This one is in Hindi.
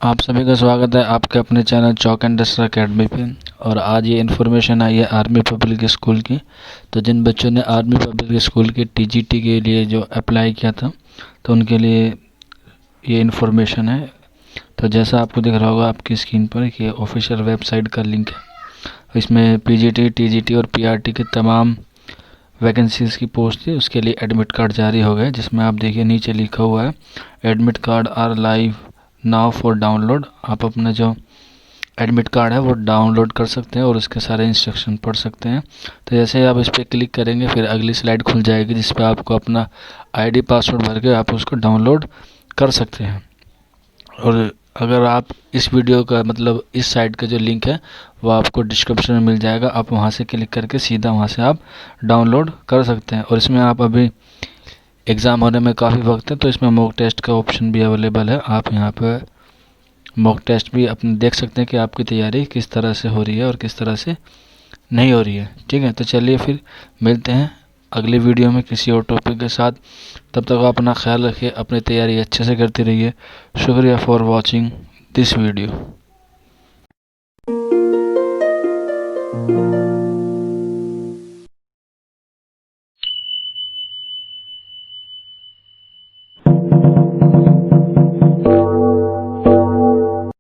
आप सभी का स्वागत है आपके अपने channel chalk and duster academy पे। और आज ये इन्फॉर्मेशन आई है आर्मी पब्लिक स्कूल की। तो जिन बच्चों ने आर्मी पब्लिक स्कूल के टीजीटी के लिए जो अप्लाई किया था तो उनके लिए ये इन्फॉर्मेशन है। तो जैसा आपको दिख रहा होगा आपकी स्क्रीन पर कि ऑफिशियल वेबसाइट का लिंक है। इसमें पीजीटी, टीजीटी और पीआरटी के तमाम वैकेंसीज़ की पोस्ट थी, उसके लिए एडमिट कार्ड जारी हो गए, जिसमें आप देखिए नीचे लिखा हुआ है admit card are live now for download. आप अपना जो एडमिट कार्ड है वो डाउनलोड कर सकते हैं और उसके सारे इंस्ट्रक्शन पढ़ सकते हैं। तो जैसे ही आप इस पर क्लिक करेंगे फिर अगली स्लाइड खुल जाएगी जिस पर आपको अपना आईडी पासवर्ड भर के आप उसको डाउनलोड कर सकते हैं। और अगर आप इस वीडियो का मतलब इस साइट का जो लिंक है वो आपको डिस्क्रिप्शन में मिल जाएगा, आप वहाँ से क्लिक करके सीधा वहाँ से आप डाउनलोड कर सकते हैं। और इसमें आप अभी एग्ज़ाम होने में काफ़ी वक्त है तो इसमें मॉक टेस्ट का ऑप्शन भी अवेलेबल है। आप यहाँ पर मॉक टेस्ट भी अपने देख सकते हैं कि आपकी तैयारी किस तरह से हो रही है और किस तरह से नहीं हो रही है। ठीक है, तो चलिए फिर मिलते हैं अगली वीडियो में किसी और टॉपिक के साथ। तब तक आप अपना ख्याल रखिए, अपनी तैयारी अच्छे से करते रहिए। शुक्रिया फॉर वॉचिंग दिस वीडियो।